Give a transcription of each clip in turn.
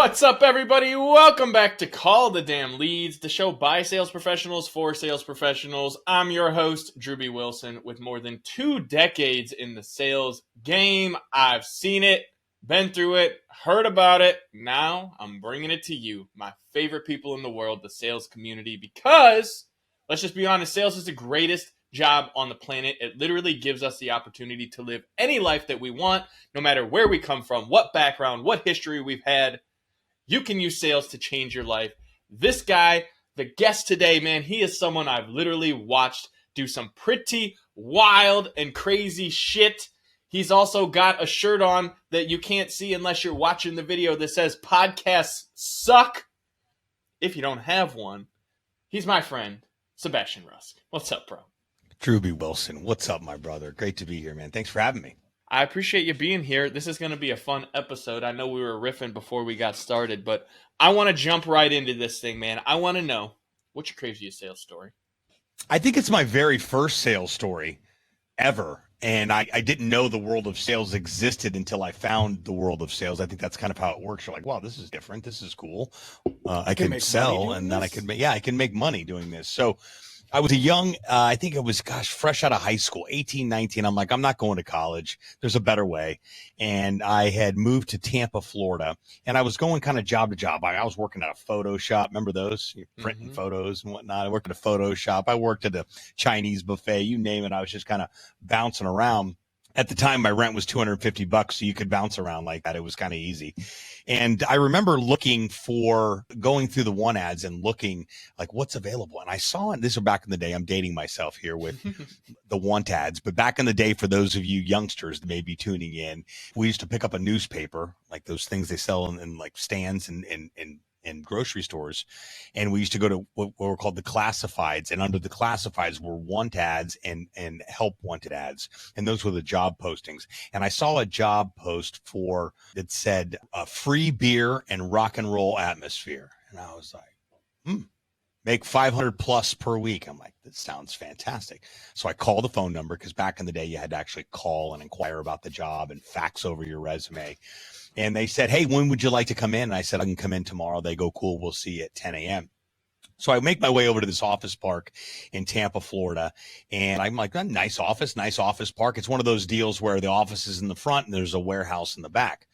What's up, everybody? Welcome back to Call the Damn Leads, the show by sales professionals for sales professionals. I'm your host, Drew B. Wilson, with more than 2 decades in the sales game. I've seen it, been through it, heard about it. Now I'm bringing it to you, my favorite people in the world, the sales community, because let's just be honest, sales is the greatest job on the planet. It literally gives us the opportunity to live any life that we want, no matter where we come from, what background, what history we've had. You can use sales to change your life. This guy, the guest today, man, he is someone I've literally watched do some pretty wild and crazy shit. He's also got a shirt on that you can't see unless you're watching the video that says podcasts suck. If you don't have one, he's my friend, Sebastian Rusk. What's up, bro? Drew B. Wilson, what's up, my brother? Great to be here, man. Thanks for having me. I appreciate you being here. This is going to be a fun episode. I know we were riffing before we got started, but I want to jump right into this thing, man. I want to know, what's your craziest sales story? I think it's my very first sales story ever, and I didn't know the world of sales existed until I found the world of sales. I think that's kind of how it works. You're like, wow, this is different. This is cool. I can sell, and then I can make money doing this. So I was a young, I think it was, fresh out of high school, 18, 19. I'm like, I'm not going to college. There's a better way. And I had moved to Tampa, Florida, and I was going kind of job to job. I was working at a photo shop. Remember those? You're printing photos and whatnot. I worked at a photo shop. I worked at a Chinese buffet, you name it. I was just kind of bouncing around. At the time, my rent was $250, so you could bounce around like that. It was kind of easy. And I remember going through the one ads and looking like what's available. And I saw, and this was back in the day, I'm dating myself here with the want ads, but back in the day, for those of you youngsters that may be tuning in, we used to pick up a newspaper, like those things they sell in like stands and grocery stores. And we used to go to what were called the classifieds, and under the classifieds were want ads and help wanted ads. And those were the job postings. And I saw a job post that said free beer and rock and roll atmosphere. And I was like, make 500 plus per week. I'm like, that sounds fantastic. So I called the phone number, because back in the day you had to actually call and inquire about the job and fax over your resume. And they said, hey, when would you like to come in? And I said, I can come in tomorrow. They go, cool, we'll see you at 10 a.m. So I make my way over to this office park in Tampa, Florida. And I'm like, nice office park. It's one of those deals where the office is in the front and there's a warehouse in the back.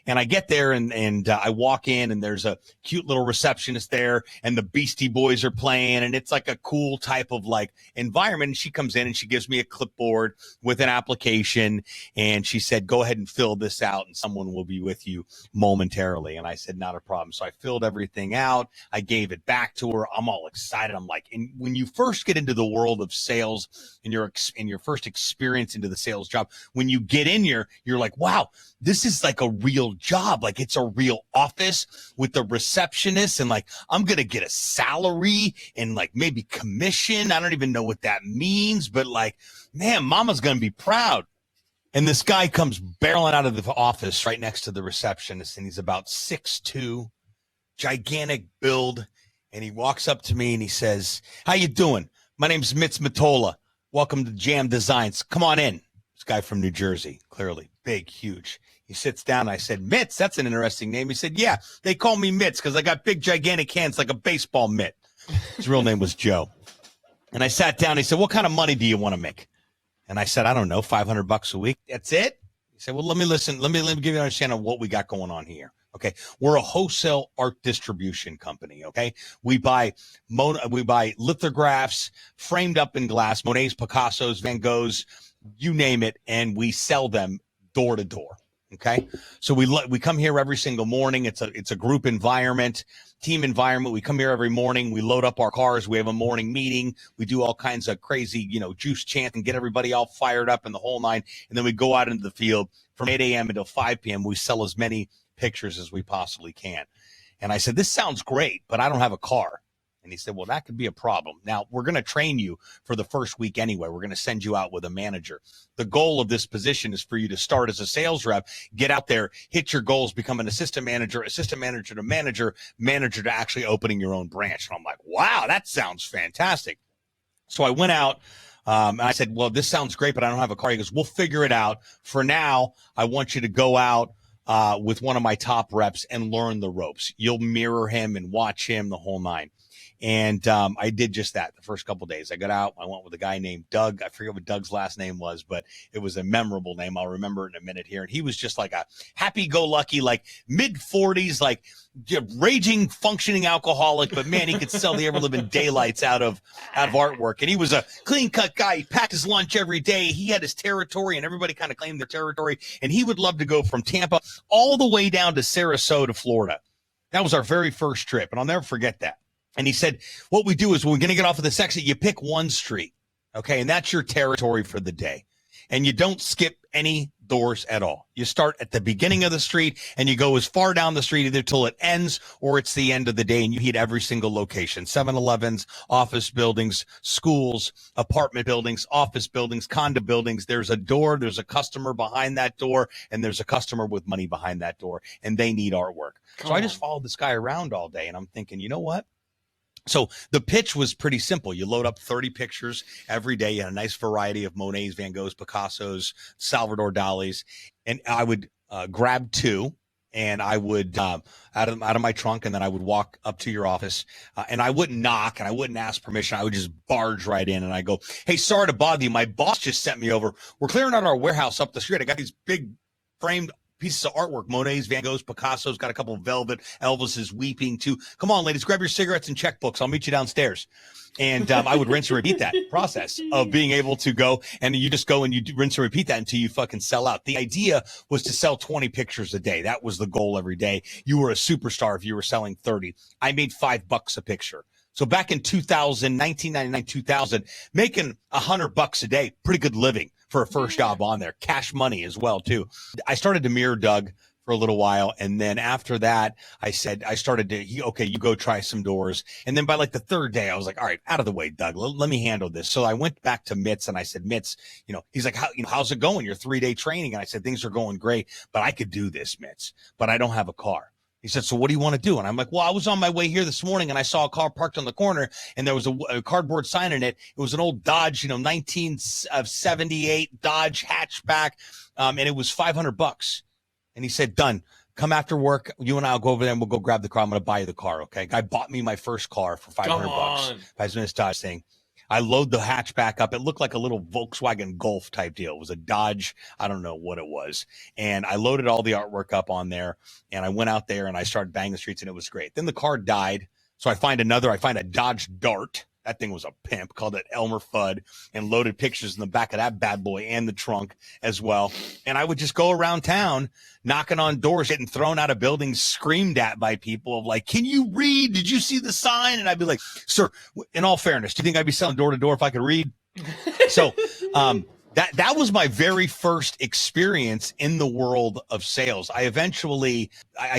And I get there and I walk in, and there's a cute little receptionist there, and the Beastie Boys are playing, and it's like a cool type of like environment. And she comes in and she gives me a clipboard with an application, and she said, go ahead and fill this out and someone will be with you momentarily. And I said, not a problem. So I filled everything out. I gave it back to her. I'm all excited. I'm like, and when you first get into the world of sales and your first experience into the sales job, when you get in here, you're like, wow, this is like a real job. Like, it's a real office with the receptionist, and like, I'm going to get a salary and like maybe commission. I don't even know what that means, but like, man, mama's going to be proud. And this guy comes barreling out of the office right next to the receptionist, and he's about 6'2", gigantic build. And he walks up to me and he says, how you doing? My name's Mitz Matola. Welcome to Jam Designs. Come on in. This guy from New Jersey, clearly big, huge. He sits down. I said, Mitz, that's an interesting name. He said, yeah, they call me Mitz because I got big, gigantic hands like a baseball mitt. His real name was Joe. And I sat down. He said, what kind of money do you want to make? And I said, I don't know, $500 a week. That's it? He said, well, let me listen. Let me give you an understanding of what we got going on here. Okay. We're a wholesale art distribution company. Okay. We buy lithographs framed up in glass, Monet's, Picasso's, Van Gogh's, you name it. And we sell them door to door. Okay. So we come here every single morning. It's a group environment, team environment. We come here every morning. We load up our cars. We have a morning meeting. We do all kinds of crazy, juice chant and get everybody all fired up in the whole nine. And then we go out into the field from 8 a.m. until 5 p.m. We sell as many pictures as we possibly can. And I said, this sounds great, but I don't have a car. And he said, well, that could be a problem. Now, we're going to train you for the first week anyway. We're going to send you out with a manager. The goal of this position is for you to start as a sales rep, get out there, hit your goals, become an assistant manager to manager to actually opening your own branch. And I'm like, wow, that sounds fantastic. So I went out. And I said, well, this sounds great, but I don't have a car. He goes, we'll figure it out. For now, I want you to go out with one of my top reps and learn the ropes. You'll mirror him and watch him the whole nine. And I did just that the first couple of days. I got out. I went with a guy named Doug. I forget what Doug's last name was, but it was a memorable name. I'll remember it in a minute here. And he was just like a happy-go-lucky, like mid-40s, like raging, functioning alcoholic. But man, he could sell the ever-living daylights out of artwork. And he was a clean-cut guy. He packed his lunch every day. He had his territory, and everybody kind of claimed their territory. And he would love to go from Tampa all the way down to Sarasota, Florida. That was our very first trip, and I'll never forget that. And he said, what we do is when we're going to get off of this exit, you pick one street, okay? And that's your territory for the day. And you don't skip any doors at all. You start at the beginning of the street, and you go as far down the street either till it ends or it's the end of the day, and you hit every single location. 7-Elevens, office buildings, schools, apartment buildings, office buildings, condo buildings. There's a door, there's a customer behind that door, and there's a customer with money behind that door, and they need artwork. So I just followed this guy around all day, and I'm thinking, you know what? So the pitch was pretty simple. You load up 30 pictures every day. You had a nice variety of Monets, Van Goghs, Picassos, Salvador Dali's. And I would grab two, and I would out of my trunk, and then I would walk up to your office, and I wouldn't knock, and I wouldn't ask permission. I would just barge right in, and I go, hey, sorry to bother you. My boss just sent me over. We're clearing out our warehouse up the street. I got these big framed pieces of artwork, Monets, Van Goghs, Picassos, got a couple of velvet, Elvis is weeping too. Come on, ladies, grab your cigarettes and checkbooks. I'll meet you downstairs. And I would rinse and repeat that process of being able to go, and you just go and you rinse and repeat that until you fucking sell out. The idea was to sell 20 pictures a day. That was the goal every day. You were a superstar if you were selling 30. I made $5 a picture. So back in 1999, 2000, making $100 a day, pretty good living for a first job on there. Cash money as well, too. I started to mirror Doug for a little while. And then after that, I started to, okay, you go try some doors. And then by like the third day, I was like, all right, out of the way, Doug, let me handle this. So I went back to Mitz and I said, Mitz, he's like, how's it going? Your 3-day training? And I said, things are going great, but I could do this, Mitz, but I don't have a car. He said, so what do you want to do? And I'm like, well, I was on my way here this morning and I saw a car parked on the corner and there was a cardboard sign in it. It was an old Dodge, 1978 Dodge hatchback. And it was $500. And he said, done. Come after work. You and I will go over there and we'll go grab the car. I'm going to buy you the car. Okay. Guy bought me my first car for $500. I was in this Dodge thing. I load the hatchback up. It looked like a little Volkswagen Golf type deal. It was a Dodge. I don't know what it was. And I loaded all the artwork up on there. And I went out there and I started banging the streets and it was great. Then the car died. So I find a Dodge Dart. That thing was a pimp, called it Elmer Fudd, and loaded pictures in the back of that bad boy and the trunk as well. And I would just go around town knocking on doors, getting thrown out of buildings, screamed at by people of like, can you read? Did you see the sign? And I'd be like, sir, in all fairness, do you think I'd be selling door to door if I could read? So that was my very first experience in the world of sales. I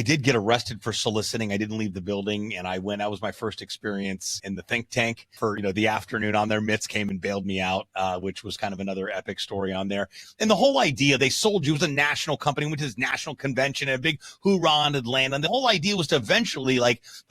did get arrested for soliciting. I didn't leave the building and I went. That was my first experience in the think tank for, the afternoon on there. Mitz came and bailed me out, which was kind of another epic story on there. And the whole idea, they sold you, it was a national company, went to this national convention, a big hoorah in Atlanta. And the whole idea was to eventually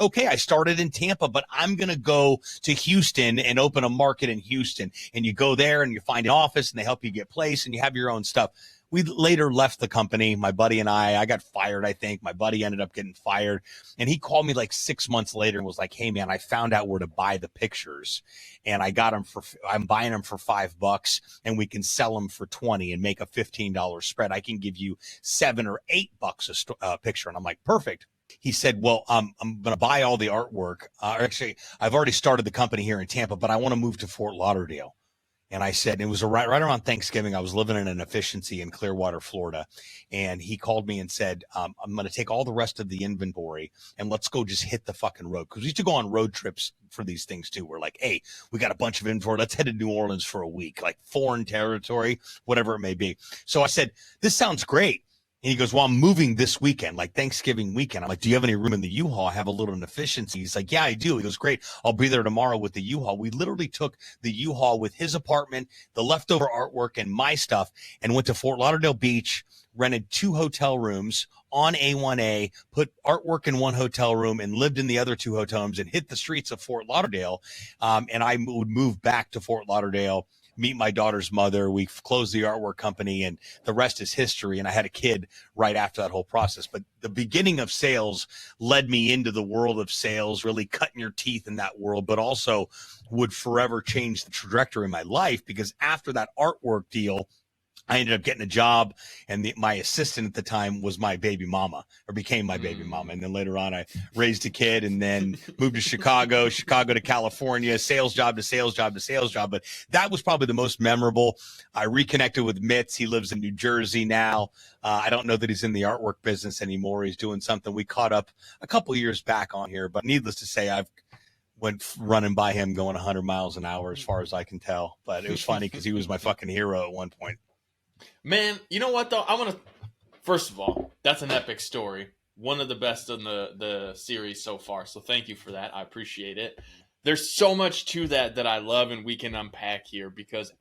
okay, I started in Tampa, but I'm going to go to Houston and open a market in Houston. And you go there and you find an office and they help you get placed and you have your own stuff. We later left the company. My buddy and I got fired, I think. My buddy ended up getting fired. And he called me like 6 months later and was like, hey, man, I found out where to buy the pictures. And I'm buying them for $5 and we can sell them for 20 and make a $15 spread. I can give you $7 or $8 a picture. And I'm like, perfect. He said, well, I'm going to buy all the artwork. Actually, I've already started the company here in Tampa, but I want to move to Fort Lauderdale. And I said, it was right around Thanksgiving. I was living in an efficiency in Clearwater, Florida. And he called me and said, I'm going to take all the rest of the inventory and let's go just hit the fucking road. Because we used to go on road trips for these things too. We're like, hey, we got a bunch of inventory. Let's head to New Orleans for a week, like foreign territory, whatever it may be. So I said, this sounds great. And he goes, well, I'm moving this weekend, like Thanksgiving weekend. I'm like, do you have any room in the U-Haul? I have a little inefficiency. He's like, yeah, I do. He goes, great. I'll be there tomorrow with the U-Haul. We literally took the U-Haul with his apartment, the leftover artwork and my stuff and went to Fort Lauderdale Beach, rented 2 hotel rooms on A1A, put artwork in one hotel room and lived in the other 2 hotel rooms and hit the streets of Fort Lauderdale. And I would move back to Fort Lauderdale meet my daughter's mother. We closed the artwork company, and the rest is history. And I had a kid right after that whole process. But the beginning of sales led me into the world of sales, really cutting your teeth in that world, but also would forever change the trajectory of my life, because after that artwork deal, I ended up getting a job, and my assistant at the time was my baby mama, or became my baby mama. And then later on, I raised a kid and then moved to Chicago to California, sales job to sales job to sales job. But that was probably the most memorable. I reconnected with Mitz. He lives in New Jersey now. I don't know that he's in the artwork business anymore. He's doing something. We caught up a couple years back on here, but needless to say, I've went running by him going 100 miles an hour as far as I can tell. But it was funny because he was my fucking hero at one point. Man, you know what, though? I want to, first of all, that's an epic story. One of the best in the series so far. So thank you for that. I appreciate it. There's so much to that I love and we can unpack here because,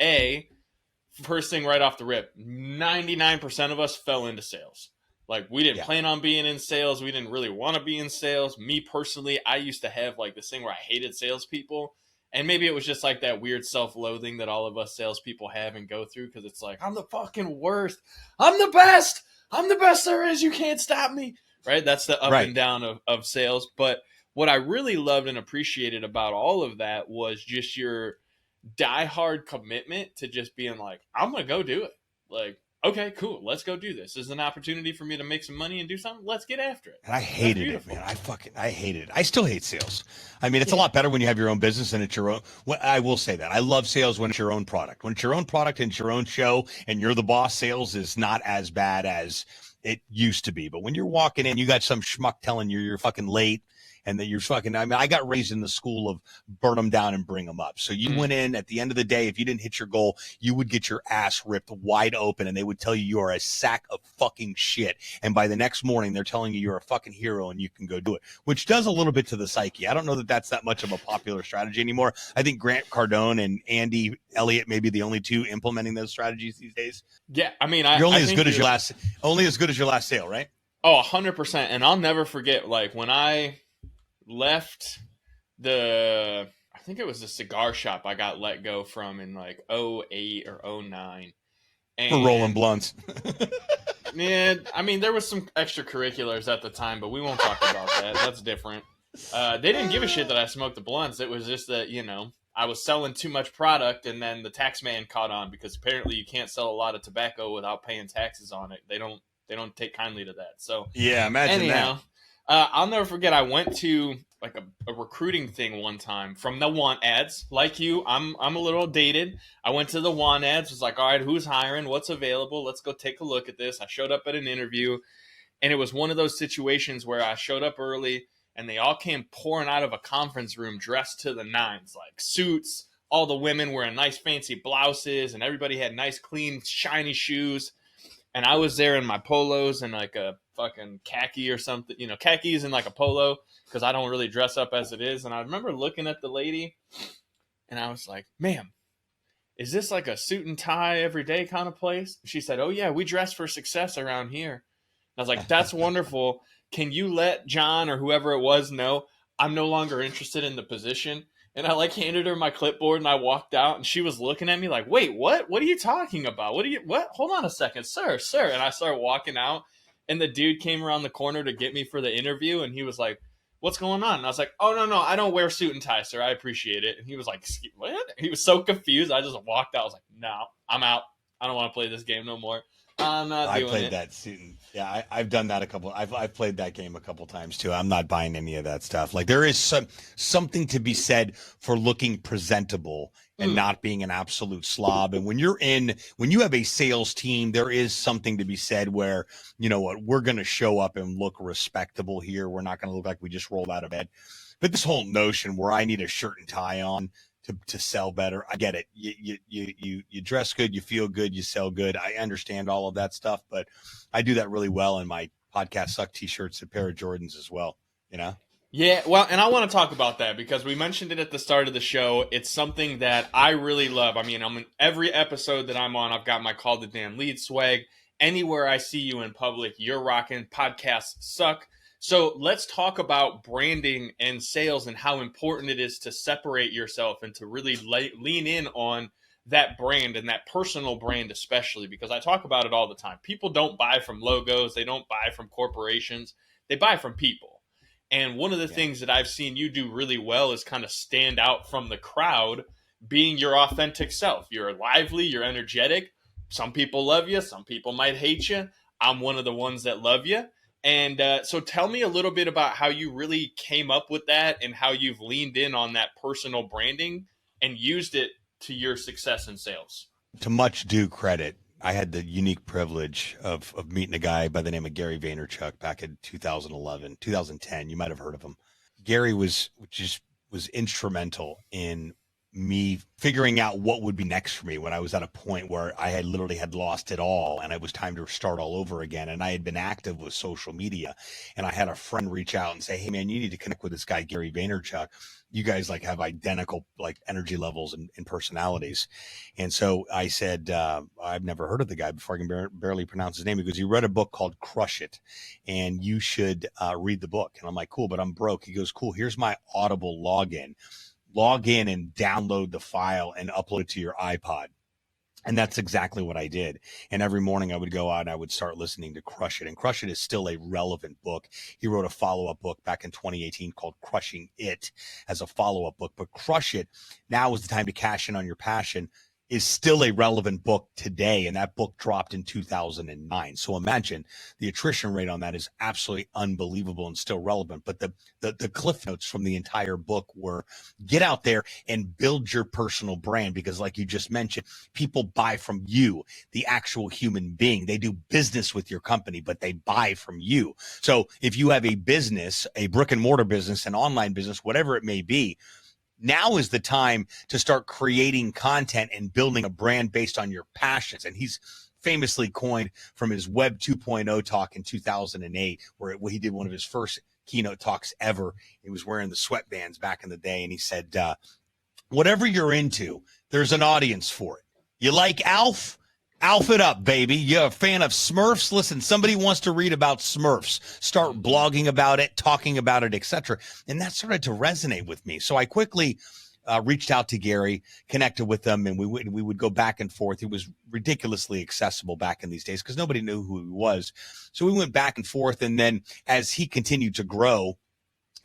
first thing right off the rip, 99% of us fell into sales. Like, we didn't plan on being in sales. We didn't really want to be in sales. Me, personally, I used to have, like, this thing where I hated salespeople. And maybe it was just like that weird self-loathing that all of us salespeople have and go through because it's like, I'm the fucking worst. I'm the best. I'm the best there is. You can't stop me. Right? That's the up and down of sales. But what I really loved and appreciated about all of that was just your diehard commitment to just being like, I'm going to go do it. Like, okay, cool. Let's go do this. This is an opportunity for me to make some money and do something. Let's get after it. And I hated it, man. I hated it. I still hate sales. I mean, it's a lot better when you have your own business and it's your own. Well, I will say that. I love sales when it's your own product. When it's your own product and it's your own show and you're the boss, sales is not as bad as it used to be. But when you're walking in, you got some schmuck telling you you're fucking late. And that you're fucking, I mean, I got raised in the school of burn them down and bring them up. So you went in at the end of the day, if you didn't hit your goal, you would get your ass ripped wide open and they would tell you are a sack of fucking shit. And by the next morning, they're telling you you're a fucking hero and you can go do it, which does a little bit to the psyche. I don't know that that's that much of a popular strategy anymore. I think Grant Cardone and Andy Elliott may be the only two implementing those strategies these days. Yeah. I mean, you're only as good as your last sale, right? Oh, 100%. And I'll never forget, like, when I left I think it was the cigar shop I got let go from in like 08 or 09. And, for rolling blunts. Yeah, I mean, there was some extracurriculars at the time, but we won't talk about that. That's different. They didn't give a shit that I smoked the blunts. It was just that, I was selling too much product, and then the tax man caught on because apparently you can't sell a lot of tobacco without paying taxes on it. They don't take kindly to that. So yeah, imagine that. I'll never forget, I went to like a recruiting thing one time from the want ads. Like you, I'm a little dated. I went to the want ads, was like, all right, who's hiring? What's available? Let's go take a look at this. I showed up at an interview, and it was one of those situations where I showed up early, and they all came pouring out of a conference room dressed to the nines, like suits. All the women wearing nice fancy blouses, and everybody had nice, clean, shiny shoes. And I was there in my polos and like a fucking khaki or something, khakis and like a polo, because I don't really dress up as it is. And I remember looking at the lady and I was like, ma'am, is this like a suit and tie every day kind of place? She said, oh yeah, we dress for success around here. And I was like, that's wonderful. Can you let John or whoever it was know I'm no longer interested in the position? And I like handed her my clipboard and I walked out and she was looking at me like, wait, what? What are you talking about? What? Hold on a second, sir. And I started walking out and the dude came around the corner to get me for the interview. And he was like, what's going on? And I was like, oh, no, I don't wear suit and tie, sir. I appreciate it. And he was like, what? He was so confused. I just walked out. I was like, no, I'm out. I don't want to play this game no more. I'm not doing it. I played that suit. Yeah, I've done that I've played that game a couple times too. I'm not buying any of that stuff. Like there is something to be said for looking presentable and not being an absolute slob. And when you have a sales team, there is something to be said where, you know what, we're going to show up and look respectable here. We're not going to look like we just rolled out of bed. But this whole notion where I need a shirt and tie on to sell better, I get it. You dress good, you feel good, you sell good. I understand all of that stuff, but I do that really well in my podcast suck t-shirts, a pair of Jordans as well, Yeah, well, and I want to talk about that because we mentioned it at the start of the show. It's something that I really love. I mean, I'm in every episode that I'm on, I've got my Call the Damn Lead swag. Anywhere I see you in public, you're rocking. Podcasts suck. So let's talk about branding and sales and how important it is to separate yourself and to really lean in on that brand and that personal brand, especially because I talk about it all the time. People don't buy from logos, they don't buy from corporations, they buy from people. And one of the Yeah. things that I've seen you do really well is kind of stand out from the crowd, being your authentic self. You're lively, you're energetic. Some people love you, some people might hate you. I'm one of the ones that love you. And so tell me a little bit about how you really came up with that and how you've leaned in on that personal branding and used it to your success in sales. To much due credit, I had the unique privilege of meeting a guy by the name of Gary Vaynerchuk back in 2011, 2010. You might have heard of him. Gary was instrumental in me figuring out what would be next for me when I was at a point where I had literally had lost it all and it was time to start all over again. And I had been active with social media, and I had a friend reach out and say, "Hey man, you need to connect with this guy, Gary Vaynerchuk. You guys like have identical like energy levels and personalities." And so I said, I've never heard of the guy before. I can barely pronounce his name. He goes, "You read a book called Crush It, and you should read the book." And I'm like, "Cool, but I'm broke." He goes, "Cool, here's my Audible login. Log in and download the file and upload it to your iPod." And that's exactly what I did. And every morning I would go out and I would start listening to Crush It. And Crush It is still a relevant book. He wrote a follow-up book back in 2018 called Crushing It as a follow-up book. But Crush It, now is the time to cash in on your passion, is still a relevant book today. And that book dropped in 2009. So imagine the attrition rate on that is absolutely unbelievable and still relevant. But the cliff notes from the entire book were get out there and build your personal brand, because like you just mentioned, people buy from you, the actual human being. They do business with your company, but they buy from you. So if you have a business, a brick and mortar business, an online business, whatever it may be, now is the time to start creating content and building a brand based on your passions. And he's famously coined from his Web 2.0 talk in 2008, where he did one of his first keynote talks ever. He was wearing the sweatbands back in the day. And he said, whatever you're into, there's an audience for it. You like Alf? Alf it up, baby. You're a fan of Smurfs? Listen, somebody wants to read about Smurfs. Start blogging about it, talking about it, etc. And that started to resonate with me. So I quickly reached out to Gary, connected with him, and we would go back and forth. He was ridiculously accessible back in these days because nobody knew who he was. So we went back and forth. And then as he continued to grow,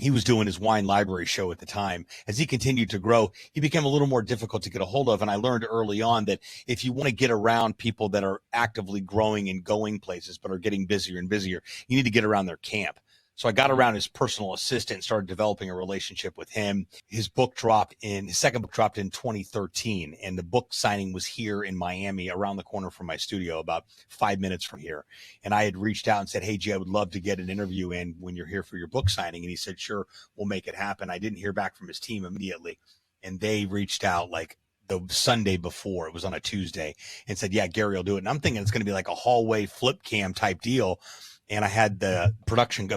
he was doing his wine library show at the time. As he continued to grow, he became a little more difficult to get a hold of. And I learned early on that if you want to get around people that are actively growing and going places, but are getting busier and busier, you need to get around their camp. So I got around his personal assistant and started developing a relationship with him. His second book dropped in 2013. And the book signing was here in Miami, around the corner from my studio, about 5 minutes from here. And I had reached out and said, "Hey, Jay, I would love to get an interview in when you're here for your book signing." And he said, "Sure, we'll make it happen." I didn't hear back from his team immediately. And they reached out like the Sunday before, it was on a Tuesday, and said, "Yeah, Gary will do it." And I'm thinking it's going to be like a hallway flip cam type deal. And I had a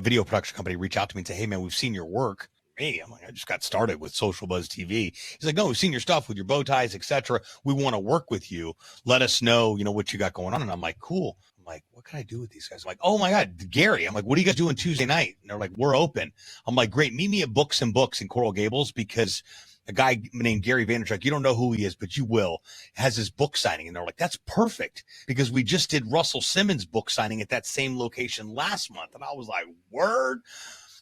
video production company reach out to me and say, "Hey man, we've seen your work." Hey, I'm like, "I just got started with Social Buzz TV." He's like, "No, we've seen your stuff with your bow ties, etc. We want to work with you. Let us know, what you got going on." And I'm like, "Cool." I'm like, "What can I do with these guys?" I'm like, "Oh my God, Gary." I'm like, "What are you guys doing Tuesday night?" And they're like, "We're open." I'm like, "Great. Meet me at Books and Books in Coral Gables, because a guy named Gary Vaynerchuk, you don't know who he is, but you will, has his book signing." And they're like, "That's perfect, because we just did Russell Simmons' book signing at that same location last month." And I was like, word.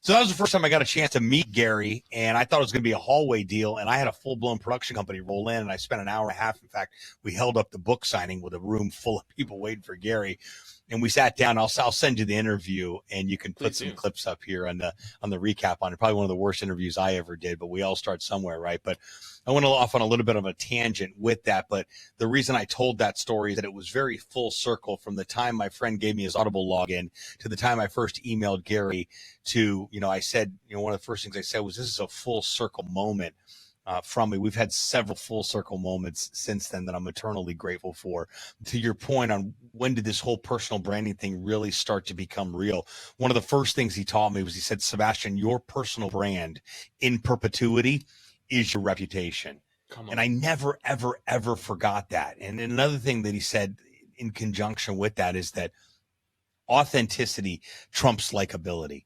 So that was the first time I got a chance to meet Gary, and I thought it was going to be a hallway deal. And I had a full-blown production company roll in, and I spent an hour and a half. In fact, we held up the book signing with a room full of people waiting for Gary. And we sat down. I'll send you the interview, and you can put some clips up here on the recap on it. Probably one of the worst interviews I ever did, but we all start somewhere, right? But I went off on a little bit of a tangent with that. But the reason I told that story is that it was very full circle from the time my friend gave me his Audible login to the time I first emailed Gary to, I said, one of the first things I said was, this is a full circle moment. From me. We've had several full circle moments since then that I'm eternally grateful for. To your point on when did this whole personal branding thing really start to become real? One of the first things he taught me was, he said, "Sebastian, your personal brand in perpetuity is your reputation." And I never, ever, ever forgot that. And another thing that he said in conjunction with that is that authenticity trumps likability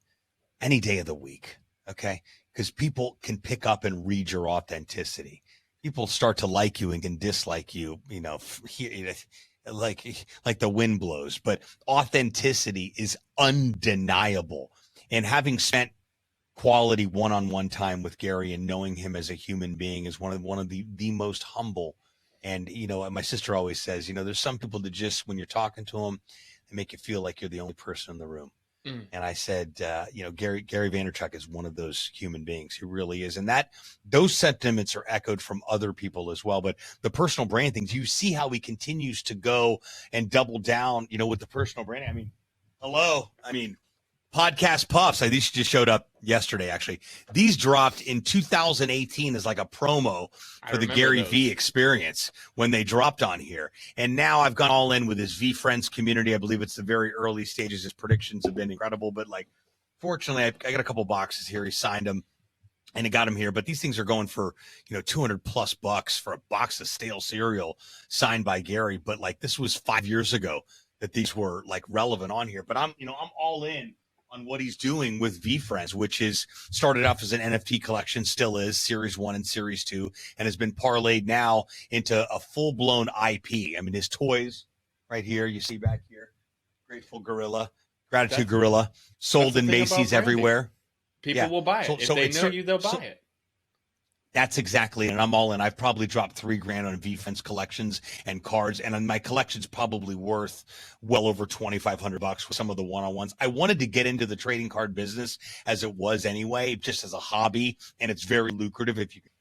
any day of the week. Okay. Because people can pick up and read your authenticity. people start to like you and can dislike you, like the wind blows, but authenticity is undeniable. And having spent quality one-on-one time with Gary and knowing him as a human being is one of the most humble. And, my sister always says, there's some people that just, when you're talking to them, they make you feel like you're the only person in the room. And I said, Gary Vaynerchuk is one of those human beings. He really is. And those sentiments are echoed from other people as well. But the personal brand things, you see how he continues to go and double down, with the personal branding. Podcast Puffs. These just showed up yesterday, actually. These dropped in 2018 as like a promo for the Gary V experience when they dropped on here. And now I've gone all in with his V Friends community. I believe it's the very early stages. His predictions have been incredible. But fortunately, I got a couple boxes here. He signed them and it got him here. But these things are going for, $200+ for a box of stale cereal signed by Gary. But this was 5 years ago that these were relevant on here. But I'm all in on what he's doing with V Friends, which is started off as an NFT collection, still is Series 1 and Series 2, and has been parlayed now into a full-blown IP. His toys right here, you see back here, Grateful Gorilla, Gratitude Gorilla, sold in Macy's everywhere. People will buy it. If they know you, they'll buy it. That's exactly it. And I'm all in. I've probably dropped $3,000 on V-Friends collections and cards. And my collection's probably worth well over $2,500 with some of the one-on-ones. I wanted to get into the trading card business as it was anyway, just as a hobby. And it's very lucrative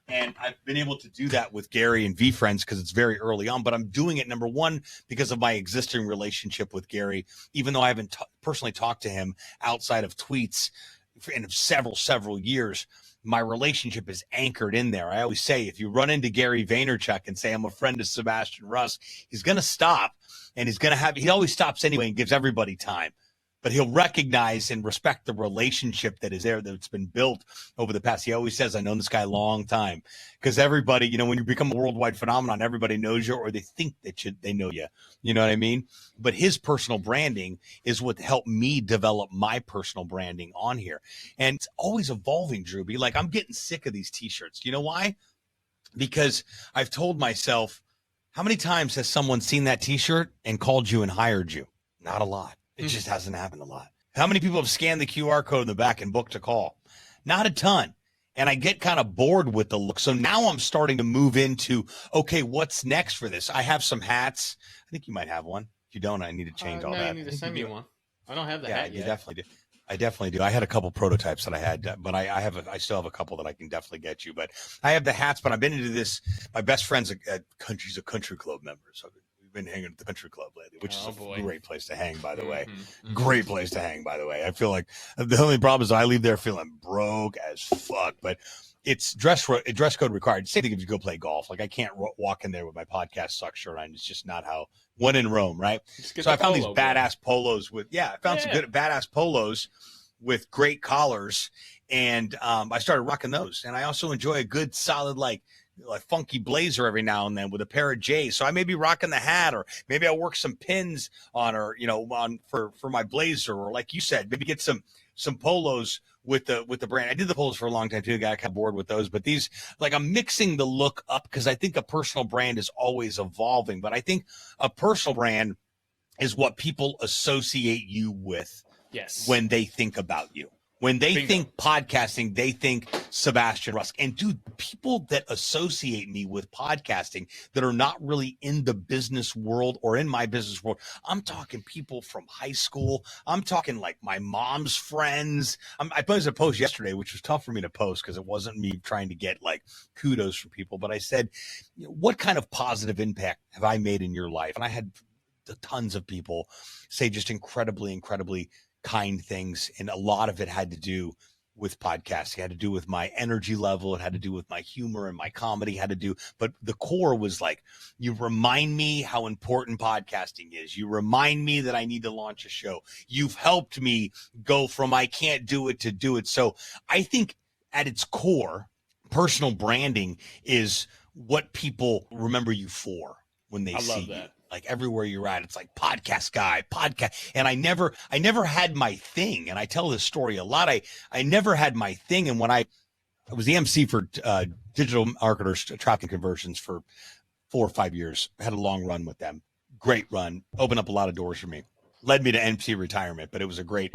and I've been able to do that with Gary and V-Friends because it's very early on. But I'm doing it, number one, because of my existing relationship with Gary, even though I haven't personally talked to him outside of tweets in several years. My relationship is anchored in there. I always say, if you run into Gary Vaynerchuk and say, I'm a friend of Sebastian Rusk, he's going to stop, and he always stops anyway and gives everybody time. But he'll recognize and respect the relationship that is there, that's been built over the past. He always says, I know this guy a long time. Because everybody, when you become a worldwide phenomenon, everybody knows you, or they think that they know you. You know what I mean? But his personal branding is what helped me develop my personal branding on here. And it's always evolving, Drewby. I'm getting sick of these T-shirts. You know why? Because I've told myself, how many times has someone seen that T-shirt and called you and hired you? Not a lot. It just hasn't happened a lot. How many people have scanned the QR code in the back and booked a call? Not a ton. And I get kind of bored with the look. So now I'm starting to move into, okay, what's next for this? I have some hats. I think you might have one. If you don't, I need to change all that. You need to send me one. I don't have the hat yet. You definitely do. I definitely do. I had a couple prototypes that I had, but I still have a couple that I can definitely get you. But I have the hats, but I've been into this. My best friend's he's a country club member. So been hanging at the country club lately, which is a great place to hang, by the way. Great place to hang, by the way. I feel like the only problem is I leave there feeling broke as fuck, but it's dress code required. Same thing if you go play golf. I can't walk in there with my podcast suck shirt on. It's just not how one in Rome, right? So I found these badass polos some good badass polos with great collars, and I started rocking those. And I also enjoy a good solid like funky blazer every now and then with a pair of J's. So I may be rocking the hat, or maybe I'll work some pins on, or for my blazer, or like you said, maybe get some polos with the brand. I did the polos for a long time too. Got kind of bored with those, but these, I'm mixing the look up because I think a personal brand is always evolving. But I think a personal brand is what people associate you with. Yes. When they think about you. When they think podcasting, they think Sebastian Rusk. And dude, people that associate me with podcasting that are not really in the business world or in my business world, I'm talking people from high school. I'm talking my mom's friends. I posted a post yesterday, which was tough for me to post because it wasn't me trying to get kudos from people. But I said, what kind of positive impact have I made in your life? And I had tons of people say just incredibly kind things, and a lot of it had to do with podcasting. It had to do with my energy level. It had to do with my humor and my comedy. But the core was you remind me how important podcasting is. You remind me that I need to launch a show. You've helped me go from I can't do it to do it. So I think at its core, personal branding is what people remember you for when they see you. Everywhere you're at, it's podcast guy, podcast. And I never had my thing. And I tell this story a lot. I never had my thing. And when I I was the MC for digital marketers traffic conversions for 4 or 5 years. I had a long run with them. Great run. Opened up a lot of doors for me. Led me to MC retirement, but it was a great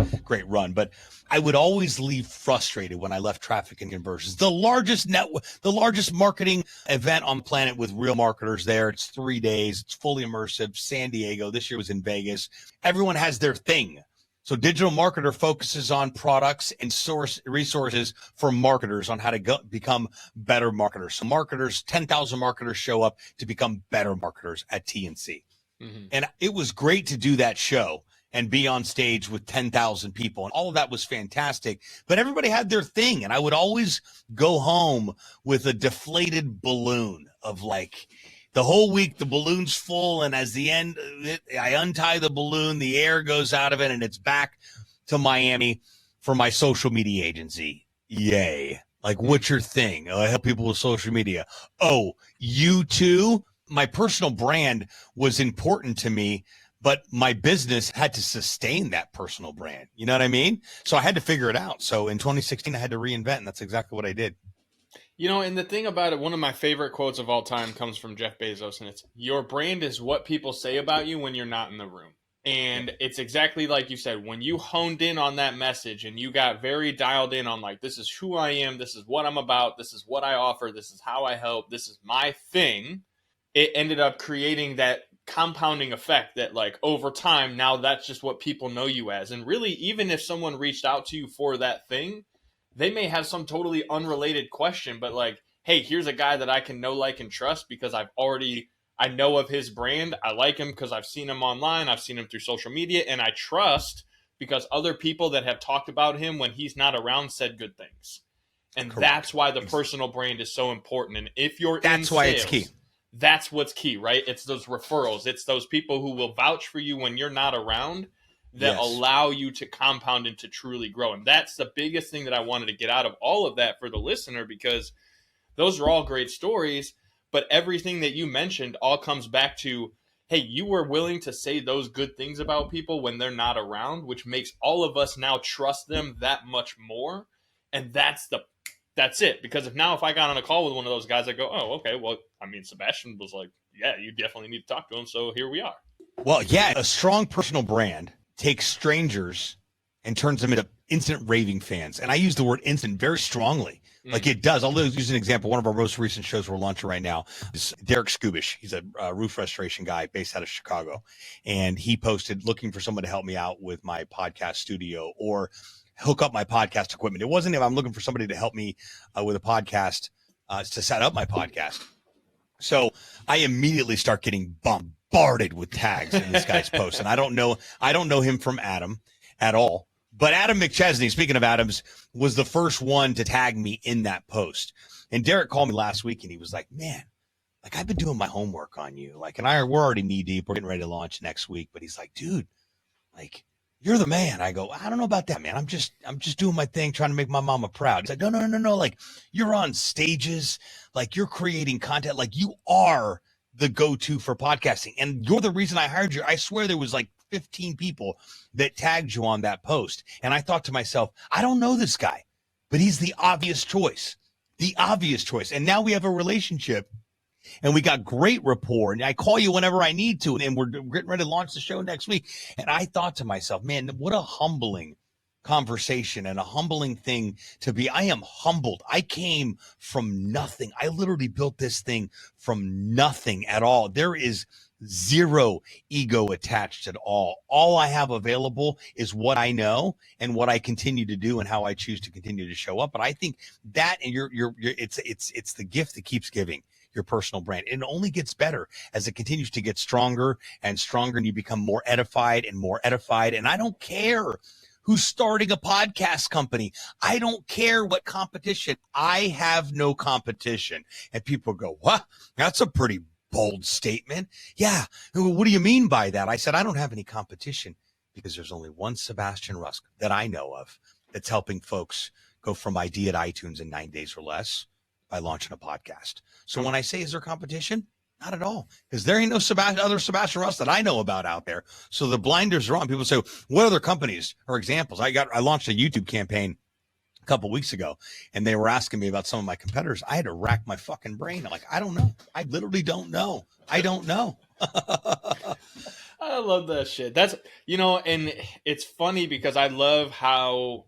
run. But I would always leave frustrated when I left traffic and conversions. The largest marketing event on the planet with real marketers there. It's 3 days. It's fully immersive. San Diego. This year was in Vegas. Everyone has their thing. So digital marketer focuses on products and source resources for marketers on how to become better marketers. So marketers, 10,000 marketers show up to become better marketers at TNC. Mm-hmm. And it was great to do that show and be on stage with 10,000 people. And all of that was fantastic. But everybody had their thing. And I would always go home with a deflated balloon of like, the whole week, the balloon's full, and as the end, I untie the balloon, the air goes out of it, and it's back to Miami for my social media agency. Yay. Like, what's your thing? Oh, I help people with social media. Oh, you too? My personal brand was important to me, but my business had to sustain that personal brand. You know what I mean? So I had to figure it out. So in 2016, I had to reinvent, and that's exactly what I did. You know, and the thing about it, one of my favorite quotes of all time comes from Jeff Bezos, and it's, your brand is what people say about you when you're not in the room. And it's exactly like you said, when you honed in on that message and you got very dialed in on like, this is who I am, this is what I'm about, this is what I offer, this is how I help, this is my thing, it ended up creating that compounding effect that like over time, now that's just what people know you as. And really, even if someone reached out to you for that thing, they may have some totally unrelated question, but like, hey, here's a guy that I can know, like, and trust because I know of his brand. I like him because I've seen him online. I've seen him through social media, and I trust because other people that have talked about him when he's not around said good things. And Correct. That's why the personal brand is so important. And if you're that's why it's key. That's what's key, right? It's those referrals. It's those people who will vouch for you when you're not around that allow you to compound and to truly grow. And that's the biggest thing that I wanted to get out of all of that for the listener, because those are all great stories, but everything that you mentioned all comes back to, hey, you were willing to say those good things about people when they're not around, which makes all of us now trust them that much more. And that's it. Because if I got on a call with one of those guys, I go, oh, okay, well, I mean, Sebastian was like, yeah, you definitely need to talk to him. So here we are. Well, yeah, a strong personal brand takes strangers and turns them into instant raving fans. And I use the word instant very strongly. Like it does. I'll use an example. One of our most recent shows we're launching right now is Derek Skubish. He's a roof restoration guy based out of Chicago. And he posted looking for someone to help me out with my podcast studio or hook up my podcast equipment. It wasn't if I'm looking for somebody to help me with a podcast to set up my podcast. So I immediately start getting bombarded with tags in this guy's post. And I don't know him from Adam at all. But Adam McChesney, speaking of Adams, was the first one to tag me in that post. And Derek called me last week and he was like, man, like I've been doing my homework on you. Like, and we're already knee deep. We're getting ready to launch next week. But he's like, dude, like you're the man. I go, I don't know about that, man. I'm just doing my thing, trying to make my mama proud. He's like, no. Like you're on stages, like you're creating content, like you are the go-to for podcasting. And you're the reason I hired you. I swear there was like 15 people that tagged you on that post. And I thought to myself, I don't know this guy, but he's the obvious choice. And now we have a relationship and we got great rapport. And I call you whenever I need to. And we're getting ready to launch the show next week. And I thought to myself, man, what a humbling conversation and a humbling thing to be. I am humbled. I came from nothing. I literally built this thing from nothing at all. There is zero ego attached at all. All I have available is what I know and what I continue to do and how I choose to continue to show up. But I think that and it's the gift that keeps giving. Your personal brand. It only gets better as it continues to get stronger and stronger, and you become more edified and more edified. And I don't care who's starting a podcast company. I don't care what competition. I have no competition. And people go, what? That's a pretty bold statement. Yeah. What do you mean by that? I said, I don't have any competition because there's only one Sebastian Rusk that I know of that's helping folks go from idea to iTunes in 9 days or less by launching a podcast. So when I say, is there competition? Not at all, because there ain't no other Sebastian Rusk that I know about out there. So the blinders are on. People say, what other companies or examples? I launched a YouTube campaign couple weeks ago, and they were asking me about some of my competitors. I had to rack my fucking brain. I'm like, I don't know. I literally don't know. I don't know. I love that shit. That's, and it's funny because I love how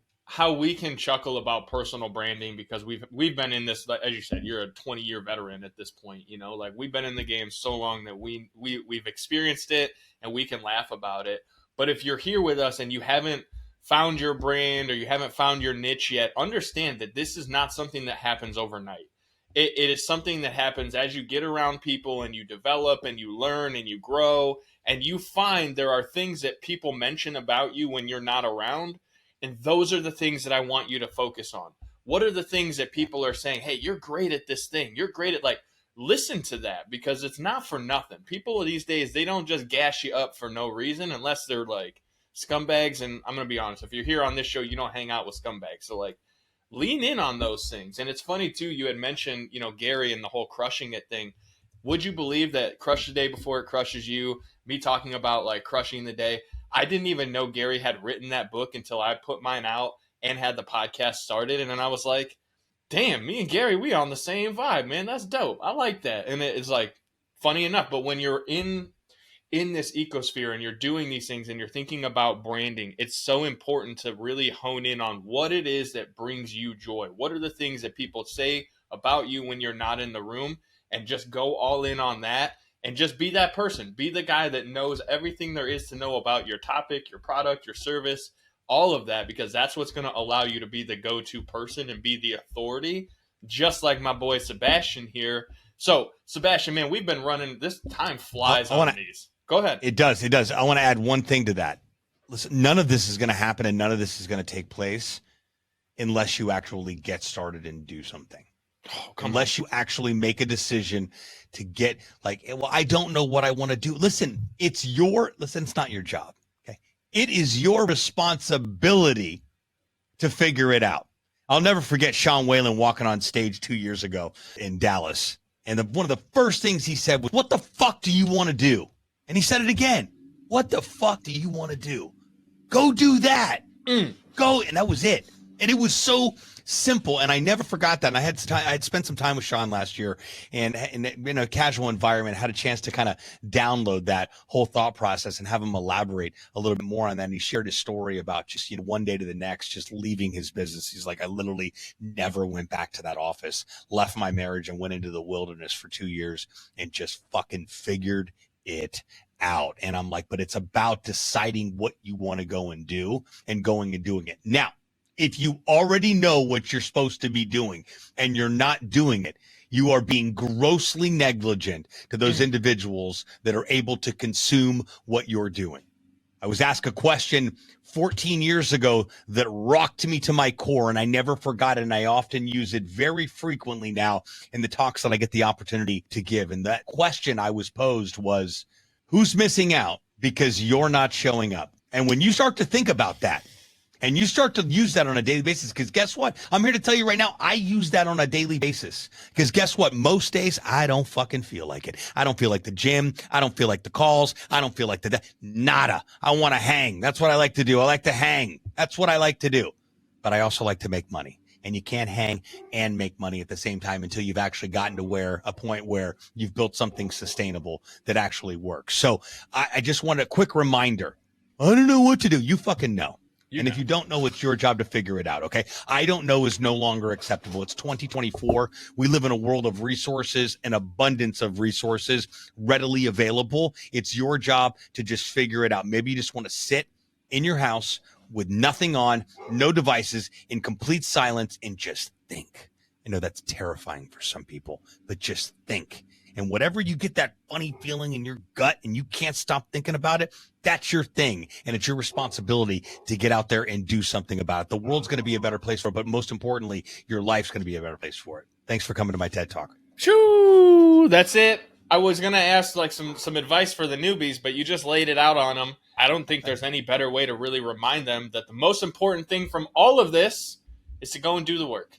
we can chuckle about personal branding because we've been in this, as you said, you're a 20-year veteran at this point, like we've been in the game so long that we've experienced it and we can laugh about it. But if you're here with us and you haven't found your brand or you haven't found your niche yet, understand that this is not something that happens overnight. It is something that happens as you get around people and you develop and you learn and you grow and you find there are things that people mention about you when you're not around. And those are the things that I want you to focus on. What are the things that people are saying? Hey, you're great at this thing. You're great at, like, listen to that because it's not for nothing. People these days, they don't just gas you up for no reason unless they're like scumbags. And I'm going to be honest, if you're here on this show, you don't hang out with scumbags. So, like, lean in on those things. And it's funny too, you had mentioned, Gary and the whole crushing it thing. Would you believe that crush the day before it crushes you, me talking about like crushing the day? I didn't even know Gary had written that book until I put mine out and had the podcast started. And then I was like, damn, me and Gary, we on the same vibe, man. That's dope. I like that. And it's like funny enough, but when you're in this ecosphere and you're doing these things and you're thinking about branding, it's so important to really hone in on what it is that brings you joy. What are the things that people say about you when you're not in the room, and just go all in on that and just be that person. Be the guy that knows everything there is to know about your topic, your product, your service, all of that, because that's what's going to allow you to be the go-to person and be the authority, just like my boy Sebastian here. So, Sebastian, man, we've been running. This time flies on these. Go ahead. It does. It does. I want to add one thing to that. Listen, none of this is going to happen and none of this is going to take place unless you actually get started and do something. Unless you actually make a decision to get like, well, I don't know what I want to do. Listen, it's not your job. Okay. It is your responsibility to figure it out. I'll never forget Sean Whalen walking on stage 2 years ago in Dallas. And one of the first things he said was, what the fuck do you want to do? And he said it again. What the fuck do you want to do? Go do that. Go. And that was it. And it was so simple. And I never forgot that. And I had spent some time with Sean last year and in a casual environment, had a chance to kind of download that whole thought process and have him elaborate a little bit more on that. And he shared his story about just, one day to the next, just leaving his business. He's like, I literally never went back to that office, left my marriage and went into the wilderness for 2 years and just fucking figured it out. And I'm like, but it's about deciding what you want to go and do and going and doing it. Now, if you already know what you're supposed to be doing and you're not doing it, you are being grossly negligent to those individuals that are able to consume what you're doing. I was asked a question 14 years ago that rocked me to my core, and I never forgot it, and I often use it very frequently now in the talks that I get the opportunity to give. And that question I was posed was, who's missing out because you're not showing up? And when you start to think about that, and you start to use that on a daily basis, because guess what? I'm here to tell you right now, I use that on a daily basis. Because guess what? Most days, I don't fucking feel like it. I don't feel like the gym. I don't feel like the calls. I don't feel like nada. I want to hang. That's what I like to do. I like to hang. That's what I like to do. But I also like to make money. And you can't hang and make money at the same time until you've actually gotten to a point where you've built something sustainable that actually works. So I just want a quick reminder. I don't know what to do. You fucking know. If you don't know, it's your job to figure it out, okay? I don't know is no longer acceptable. It's 2024. We live in a world of resources, an abundance of resources readily available. It's your job to just figure it out. Maybe you just want to sit in your house with nothing on, no devices, in complete silence, and just think. I know that's terrifying for some people, but just think. And whatever you get that funny feeling in your gut and you can't stop thinking about it, that's your thing. And it's your responsibility to get out there and do something about it. The world's going to be a better place for it, but most importantly, your life's going to be a better place for it. Thanks for coming to my TED Talk. Shoo! That's it. I was going to ask like some advice for the newbies, but you just laid it out on them. I don't think there's any better way to really remind them that the most important thing from all of this is to go and do the work.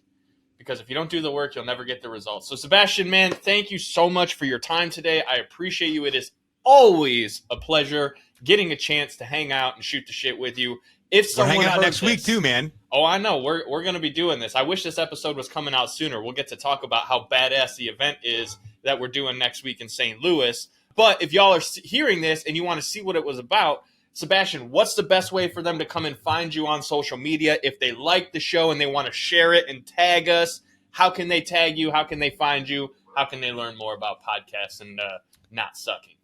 Because if you don't do the work, you'll never get the results. So, Sebastian, man, thank you so much for your time today. I appreciate you. It is always a pleasure getting a chance to hang out and shoot the shit with you. If We're someone hanging out heard next week this- too, man. Oh, I know. We're going to be doing this. I wish this episode was coming out sooner. We'll get to talk about how badass the event is that we're doing next week in St. Louis. But if y'all are hearing this and you want to see what it was about, Sebastian, what's the best way for them to come and find you on social media? If they like the show and they want to share it and tag us, how can they tag you? How can they find you? How can they learn more about podcasts and not sucking?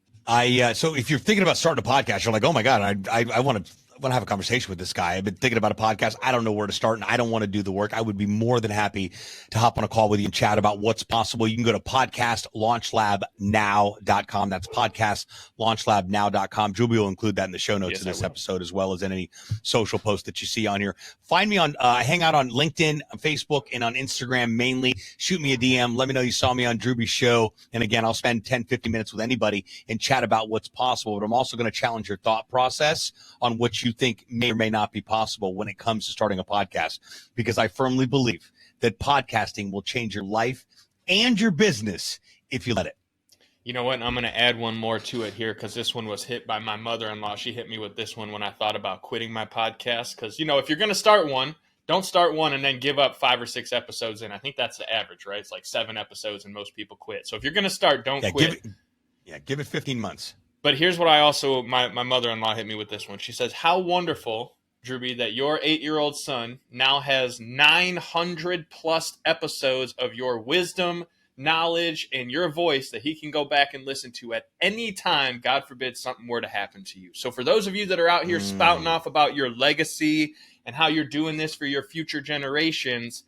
So if you're thinking about starting a podcast, you're like, oh my God, I want to have a conversation with this guy. I've been thinking about a podcast. I don't know where to start, and I don't want to do the work. I would be more than happy to hop on a call with you and chat about what's possible. You can go to podcastlaunchlabnow.com. That's podcastlaunchlabnow.com. Juby will include that in the show notes in this episode, as well as in any social post that you see on here. Find me on, I hang out on LinkedIn, on Facebook, and on Instagram mainly. Shoot me a DM. Let me know you saw me on Drewby's show. And again, I'll spend 10, 15 minutes with anybody and chat about what's possible. But I'm also going to challenge your thought process on what you think may or may not be possible when it comes to starting a podcast, because I firmly believe that podcasting will change your life and your business if you let it. You know what? I'm going to add one more to it here, because this one was hit by my mother-in-law. She hit me with this one when I thought about quitting my podcast. Because, if you're going to start one, don't start one and then give up 5 or 6 episodes in. I think that's the average, right? It's like 7 episodes and most people quit. So if you're going to start, don't quit. Give it 15 months. But here's what I also, my mother-in-law hit me with this one. She says, how wonderful, Drewby, that your 8-year-old son now has 900 plus episodes of your wisdom, knowledge, and your voice that he can go back and listen to at any time, God forbid something were to happen to you. So for those of you that are out here spouting off about your legacy and how you're doing this for your future generations,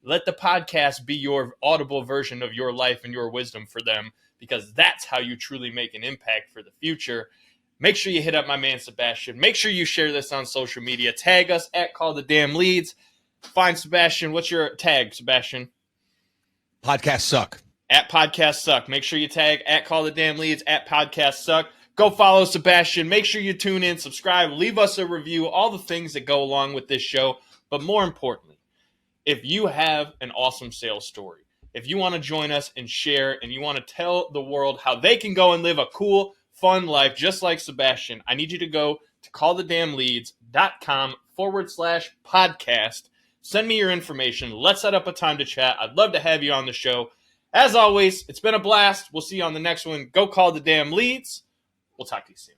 let the podcast be your audible version of your life and your wisdom for them, because that's how you truly make an impact for the future. Make sure you hit up my man, Sebastian. Make sure you share this on social media. Tag us at Call the Damn Leads. Find Sebastian. What's your tag, Sebastian? Podcast Suck. At Podcast Suck. Make sure you tag at Call the Damn Leads, at Podcast Suck. Go follow Sebastian. Make sure you tune in, subscribe, leave us a review, all the things that go along with this show. But more importantly, if you have an awesome sales story, if you want to join us and share, and you want to tell the world how they can go and live a cool, fun life just like Sebastian, I need you to go to callthedamnleads.com/podcast. Send me your information. Let's set up a time to chat. I'd love to have you on the show. As always, it's been a blast. We'll see you on the next one. Go Call the Damn Leads. We'll talk to you soon.